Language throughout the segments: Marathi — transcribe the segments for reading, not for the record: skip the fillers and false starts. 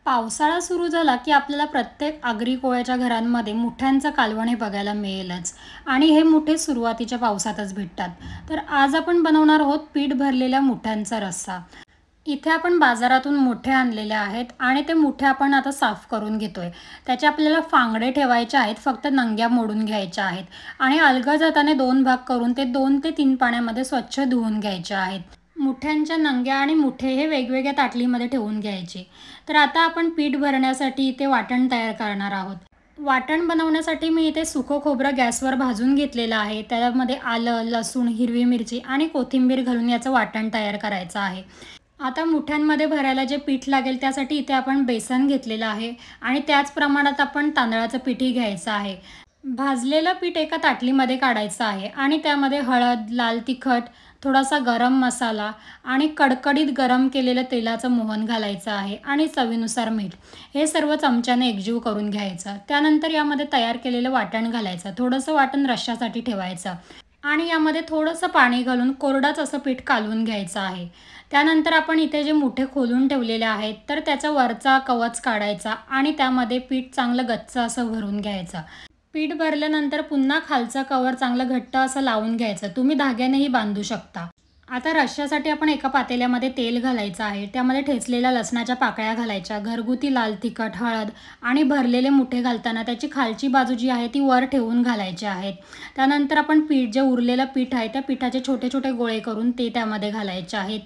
पावसाळा सुरू झाला की आपल्याला प्रत्येक आगरी कोळ्याच्या घरांमध्ये मुठ्यांचं कालवण हे बघायला मिळेलच आणि हे मुठे सुरुवातीच्या पावसातच भेटतात. तर आज आपण बनवणार आहोत पीठ भरलेल्या मुठ्यांचा रस्सा. इथे आपण बाजारातून मुठे आणलेले आहेत आणि ते मुठे आपण आता साफ करून घेतोय. त्याचे आपल्याला फांगडे ठेवायचे आहेत, फक्त नंग्या मोडून घ्यायच्या आहेत आणि अलगद हाताने 2 भाग करून ते 2 ते 3 पाण्यामध्ये स्वच्छ धुवून घ्यायचे आहेत. मुठ्यांच्या नंग्या आणि मुठे हे वेगवेगळ्या ताटलीमध्ये ठेवून घ्यायचे. तर आता आपण पीठ भरण्यासाठी इथे वाटण तयार करणार आहोत. वाटण बनवण्यासाठी मी इथे सुकं खोबरं गॅसवर भाजून घेतलेलं आहे. त्यामध्ये आलं, लसूण, हिरवी मिरची आणि कोथिंबीर घालून याचं वाटण तयार करायचं आहे. आता मुठ्यांमध्ये भरायला जे पीठ लागेल त्यासाठी इथे आपण बेसन घेतलेलं आहे आणि त्याच प्रमाणात आपण तांदळाचं पीठही घ्यायचं आहे. भाजलेलं पीठ एका ताटलीमध्ये काढायचं आहे आणि त्यामध्ये हळद, लाल तिखट, थोडासा गरम मसाला आणि कडकडीत गरम केलेलं तेलाचं मोहन घालायचं आहे आणि चवीनुसार मीठ. हे सर्व चमच्याने एकजीव करून घ्यायचं. त्यानंतर यामध्ये तयार केलेलं वाटण घालायचं. थोडंसं वाटण रश्श्यासाठी ठेवायचं आणि यामध्ये थोडंसं पाणी घालून कोरडाच असं पीठ कालवून घ्यायचं आहे. त्यानंतर आपण इथे जे मुठे खोलून ठेवलेले आहेत तर त्याचा वरचा कवच काढायचा आणि त्यामध्ये पीठ चांगलं गच्च असं भरून घ्यायचं. पीठ भरल्यानंतर पुन्हा खालचं कवर चांगलं घट्ट असं लावून घ्यायचं. तुम्ही धाग्यानेही बांधू शकता. आता रश्श्यासाठी आपण एका पातेल्यामध्ये तेल घालायचं आहे. त्यामध्ये ठेचलेल्या लसणाच्या पाकळ्या घालायच्या, घरगुती लाल तिखट, हळद आणि भरलेले मुठे घालताना त्याची खालची बाजू जी आहे ती वर ठेवून घालायची आहेत. त्यानंतर आपण जे उरलेलं पीठ आहे त्या पिठाचे छोटे छोटे गोळे करून ते त्यामध्ये घालायचे आहेत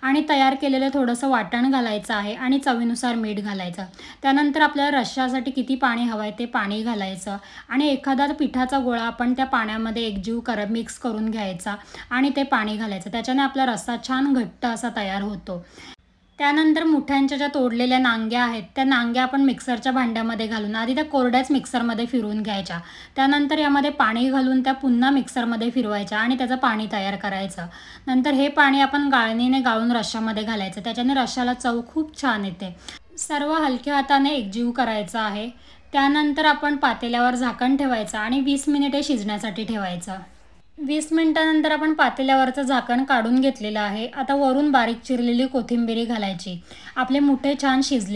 आणि तयार केलेलं थोडंसं वाटण घालायचं आहे आणि चवीनुसार मीठ घालायचं. त्यानंतर आपल्याला रश्श्यासाठी किती पाणी हवं आहे ते पाणी घालायचं आणि एखादा पिठाचा गोळा आपण त्या पाण्यामध्ये एकजीव मिक्स करून घ्यायचा आणि ते पाणी घालायचं. त्याच्याने आपला रस्सा छान घट्ट असा तयार होतो. त्यानंतर मुठ्यांच्या ज्या तोडलेल्या नांग्या आहेत त्या नांग्या आपण मिक्सरच्या भांड्यामध्ये घालून आधी त्या कोरड्याच मिक्सरमध्ये फिरवून घ्यायच्या. त्यानंतर यामध्ये पाणी घालून त्या पुन्हा मिक्सरमध्ये फिरवायच्या आणि त्याचं पाणी तयार करायचं. नंतर हे पाणी आपण गाळणीने गाळून रश्श्यामध्ये घालायचं. त्याच्याने रश्श्याला चव खूप छान येते. सर्व हलक्या हाताने एकजीव करायचं आहे. त्यानंतर आपण पातेल्यावर झाकण ठेवायचं आणि 20 मिनिटे शिजण्यासाठी ठेवायचं. 20 मिनिटानंतर आपण पातेल्यावरचं झाकण काढून घेतलेलं आहे. आता वरून बारीक चिरलेली कोथिंबीर घालायची. आपले मुठे छान शिजले